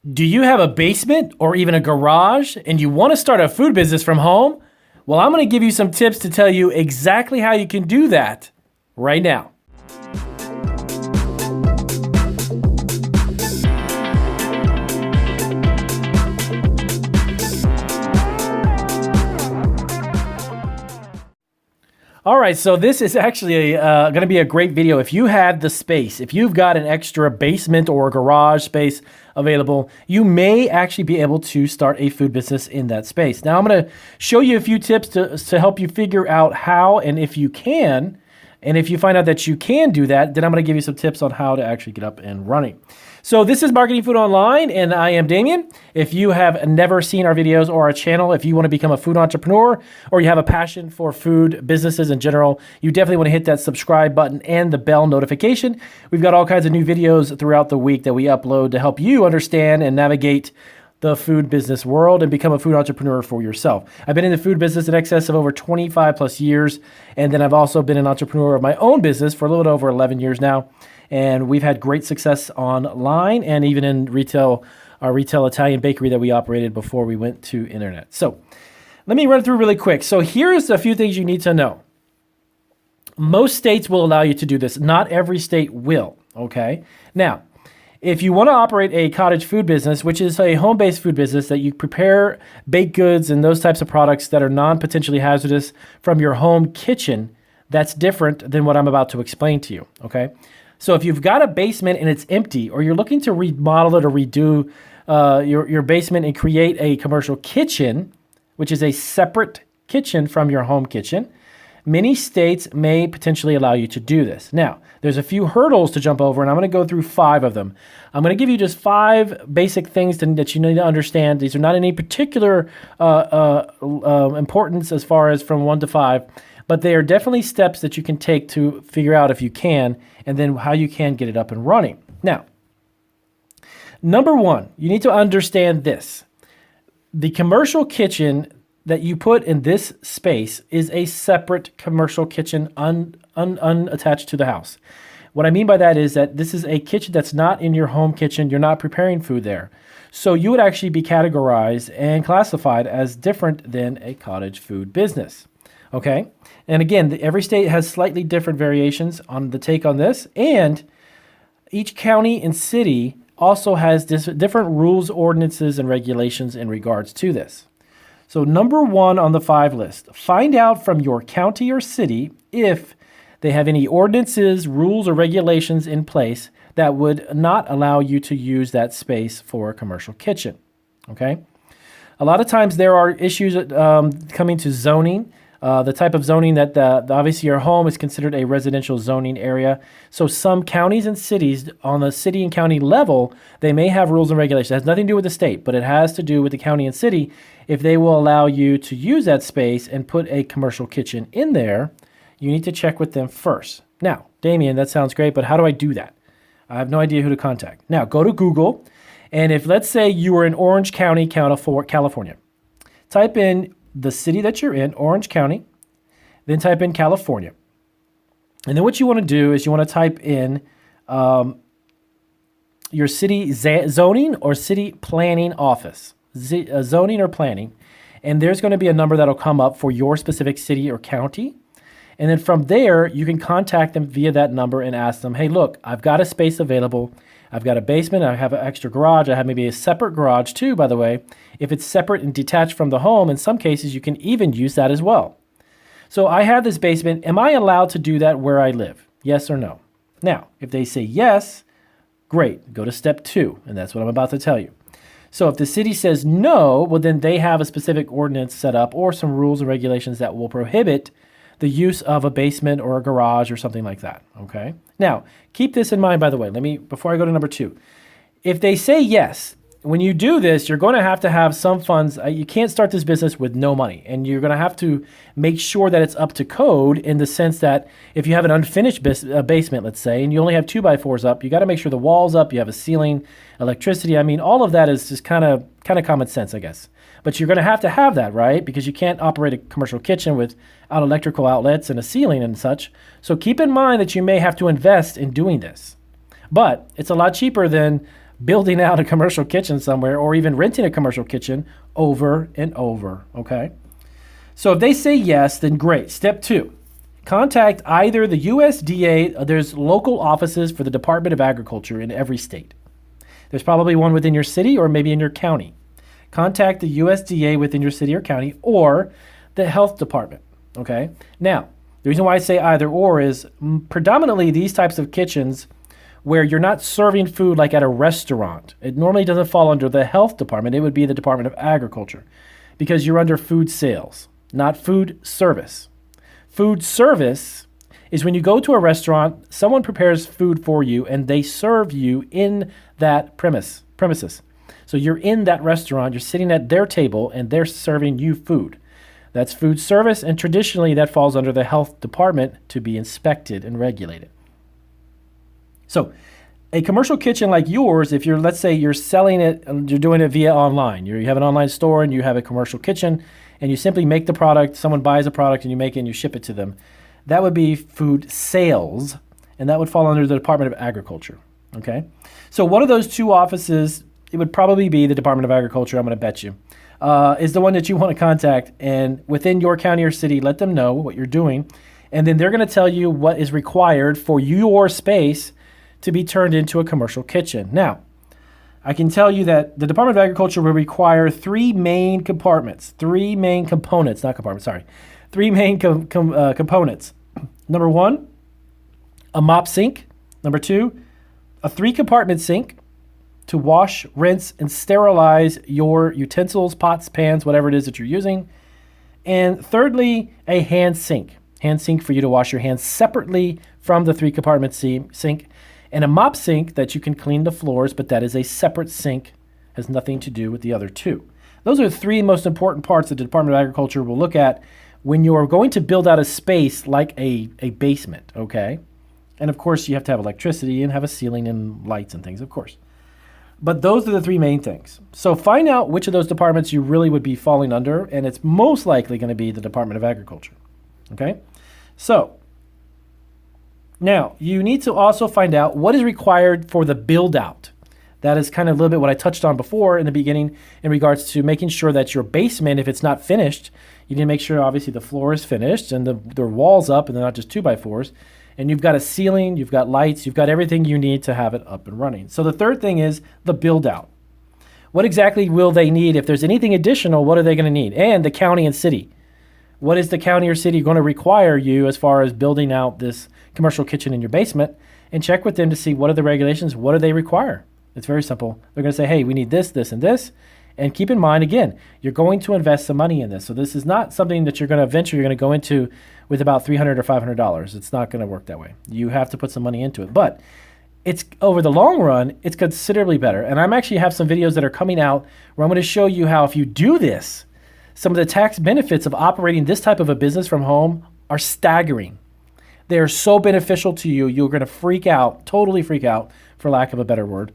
Do you have a basement or even a garage and you want to start a food business from home? Well, I'm going to give you some tips to tell you exactly how you can do that right now. All right, so this is actually going to be a great video. If you have the space, if you've got an extra basement or garage space available, you may actually be able to start a food business in that space. Now, I'm going to show you a few tips to help you figure out how and if you can. And if you find out that you can do that, then I'm going to give you some tips on how to actually get up and running. So this is Marketing Food Online, and I am Damien. If you have never seen our videos or our channel, if you want to become a food entrepreneur or you have a passion for food businesses in general, you definitely want to hit that subscribe button and the bell notification. We've got all kinds of new videos throughout the week that we upload to help you understand and navigate the food business world and become a food entrepreneur for yourself. I've been in the food business in excess of over 25 plus years. And then I've also been an entrepreneur of my own business for a little over 11 years now. And we've had great success online and even in retail, our retail Italian bakery that we operated before we went to internet. So let me run through really quick. So here's a few things you need to know. Most states will allow you to do this. Not every state will, okay? Now, if you want to operate a cottage food business, which is a home-based food business that you prepare baked goods and those types of products that are non-potentially hazardous from your home kitchen, that's different than what I'm about to explain to you, okay? So if you've got a basement and it's empty, or you're looking to remodel it or redo your basement and create a commercial kitchen, which is a separate kitchen from your home kitchen, many states may potentially allow you to do this. Now, there's a few hurdles to jump over, and I'm going to go through 5 of them. I'm going to give you just 5 basic things that you need to understand. These are not any particular importance as far as from 1 to 5, but they are definitely steps that you can take to figure out if you can, and then how you can get it up and running. Now, number 1, you need to understand this. The commercial kitchen that you put in this space is a separate commercial kitchen unattached to the house. What I mean by that is that this is a kitchen that's not in your home kitchen. You're not preparing food there. So you would actually be categorized and classified as different than a cottage food business. Okay? And again, every state has slightly different variations on the take on this. And each county and city also has different rules, ordinances, and regulations in regards to this. So number 1 on the 5 list, find out from your county or city if they have any ordinances, rules, or regulations in place that would not allow you to use that space for a commercial kitchen, okay? A lot of times there are issues coming to zoning. The type of zoning that obviously your home is considered a residential zoning area. So some counties and cities on the city and county level, they may have rules and regulations. It has nothing to do with the state, but it has to do with the county and city. If they will allow you to use that space and put a commercial kitchen in there, you need to check with them first. Now, Damien, that sounds great, but how do I do that? I have no idea who to contact. Now, go to Google, and if let's say you were in Orange County, California, type in the city that you're in, Orange County, then type in California. And then what you want to do is you want to type in your city zoning or city planning office, zoning or planning, and there's going to be a number that'll come up for your specific city or county. And then from there, you can contact them via that number and ask them, hey, look, I've got a space available. I've got a basement. I have an extra garage. I have maybe a separate garage too, by the way. If it's separate and detached from the home, in some cases, you can even use that as well. So I have this basement. Am I allowed to do that where I live? Yes or no? Now, if they say yes, great. Go to step 2, and that's what I'm about to tell you. So if the city says no, well, then they have a specific ordinance set up or some rules and regulations that will prohibit the use of a basement or a garage or something like that, okay? Now, keep this in mind, by the way. Before I go to number 2. If they say yes, when you do this, you're going to have some funds. You can't start this business with no money, and you're going to have to make sure that it's up to code in the sense that if you have an unfinished basement, let's say, and you only have 2x4s up, you got to make sure the wall's up, you have a ceiling, electricity. I mean, all of that is just kind of common sense, I guess. But you're going to have that, right? Because you can't operate a commercial kitchen without electrical outlets and a ceiling and such. So keep in mind that you may have to invest in doing this. But it's a lot cheaper than building out a commercial kitchen somewhere or even renting a commercial kitchen over and over, okay? So if they say yes, then great. Step 2, contact either the USDA, there's local offices for the Department of Agriculture in every state. There's probably one within your city or maybe in your county. Contact the USDA within your city or county or the health department, okay? Now, the reason why I say either or is predominantly these types of kitchens where you're not serving food like at a restaurant. It normally doesn't fall under the health department. It would be the Department of Agriculture because you're under food sales, not food service. Food service is when you go to a restaurant, someone prepares food for you and they serve you in that premises. So you're in that restaurant, you're sitting at their table and they're serving you food. That's food service, and traditionally that falls under the health department to be inspected and regulated. So a commercial kitchen like yours, if let's say you're selling it, you're doing it via online, you have an online store and you have a commercial kitchen and you simply make the product, someone buys a product and you make it and you ship it to them, that would be food sales, and that would fall under the Department of Agriculture, okay? So one of those two offices, it would probably be the Department of Agriculture, I'm gonna bet you, is the one that you wanna contact, and within your county or city, let them know what you're doing, and then they're gonna tell you what is required for your space to be turned into a commercial kitchen. Now, I can tell you that the Department of Agriculture will require three main components. Three main components. Number 1, a mop sink. Number 2, a 3-compartment sink to wash, rinse, and sterilize your utensils, pots, pans, whatever it is that you're using. And thirdly, a hand sink. Hand sink for you to wash your hands separately from the 3-compartment sink. And a mop sink that you can clean the floors, but that is a separate sink, has nothing to do with the other two. Those are the 3 most important parts that the Department of Agriculture will look at when you're going to build out a space like a basement, okay? And of course, you have to have electricity and have a ceiling and lights and things, of course. But those are the 3 main things. So find out which of those departments you really would be falling under, and it's most likely going to be the Department of Agriculture, okay? So now, you need to also find out what is required for the build-out. That is kind of a little bit what I touched on before in the beginning in regards to making sure that your basement, if it's not finished, you need to make sure obviously the floor is finished and the walls up and they're not just 2x4s. And you've got a ceiling, you've got lights, you've got everything you need to have it up and running. So the third thing is the build-out. What exactly will they need? If there's anything additional, what are they going to need? And the county and city. What is the county or city going to require you as far as building out this commercial kitchen in your basement? And check with them to see what are the regulations, what do they require? It's very simple. They're going to say, hey, we need this, this, and this. And keep in mind, again, you're going to invest some money in this. So this is not something that you're going to go into with about $300 or $500. It's not going to work that way. You have to put some money into it. But it's over the long run, it's considerably better. And I'm actually have some videos that are coming out where I'm going to show you how if you do this, some of the tax benefits of operating this type of a business from home are staggering. They are so beneficial to you, you're going to freak out, totally freak out, for lack of a better word,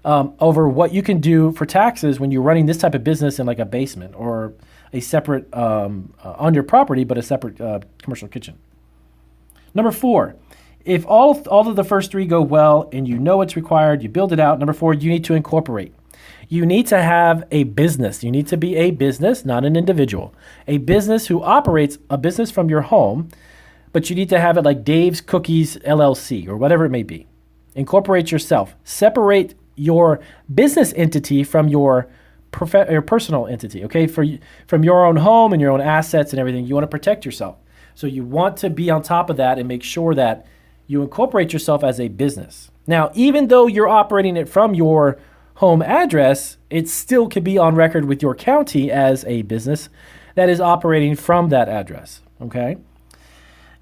over what you can do for taxes when you're running this type of business in like a basement or a separate, on your property, but a separate commercial kitchen. Number 4, if all of the first 3 go well and you know what's required, you build it out. Number 4, you need to incorporate. You need to have a business. You need to be a business, not an individual. A business who operates a business from your home, but you need to have it like Dave's Cookies LLC or whatever it may be. Incorporate yourself. Separate your business entity from your personal entity, okay? From your own home and your own assets and everything, you want to protect yourself. So you want to be on top of that and make sure that you incorporate yourself as a business. Now, even though you're operating it from your home address, it still could be on record with your county as a business that is operating from that address, okay?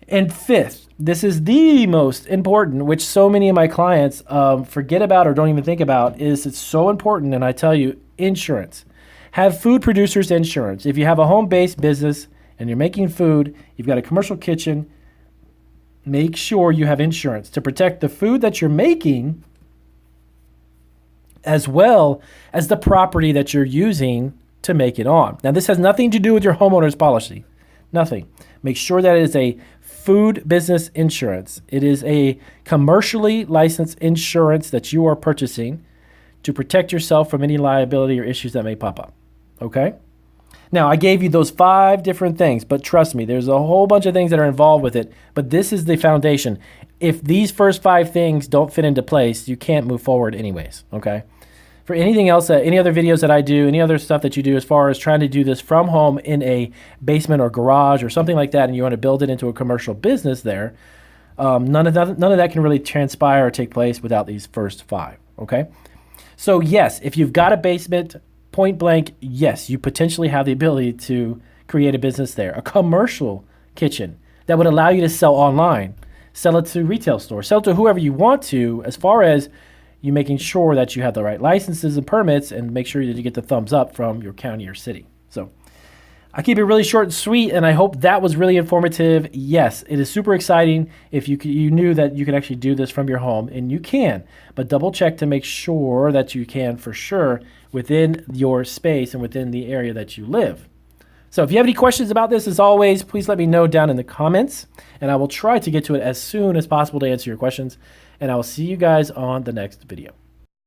And 5th, this is the most important, which so many of my clients forget about or don't even think about, is it's so important, and I tell you, insurance. Have food producers insurance. If you have a home-based business and you're making food, you've got a commercial kitchen, make sure you have insurance to protect the food that you're making as well as the property that you're using to make it on. Now, this has nothing to do with your homeowner's policy. Nothing. Make sure that it is a food business insurance. It is a commercially licensed insurance that you are purchasing to protect yourself from any liability or issues that may pop up. Okay? Now, I gave you those 5 different things, but trust me, there's a whole bunch of things that are involved with it, but this is the foundation. If these first 5 things don't fit into place, you can't move forward anyways, okay? For anything else, any other videos that I do, any other stuff that you do as far as trying to do this from home in a basement or garage or something like that, and you want to build it into a commercial business there, none of that can really transpire or take place without these first 5, okay? So yes, if you've got a basement, point blank, yes, you potentially have the ability to create a business there, a commercial kitchen that would allow you to sell online, sell it to retail stores, sell it to whoever you want to, as far as you making sure that you have the right licenses and permits and make sure that you get the thumbs up from your county or city. So I keep it really short and sweet, and I hope that was really informative. Yes, it is super exciting if you knew that you could actually do this from your home, and you can, but double check to make sure that you can for sure within your space and within the area that you live. So if you have any questions about this, as always, please let me know down in the comments, and I will try to get to it as soon as possible to answer your questions, and I will see you guys on the next video.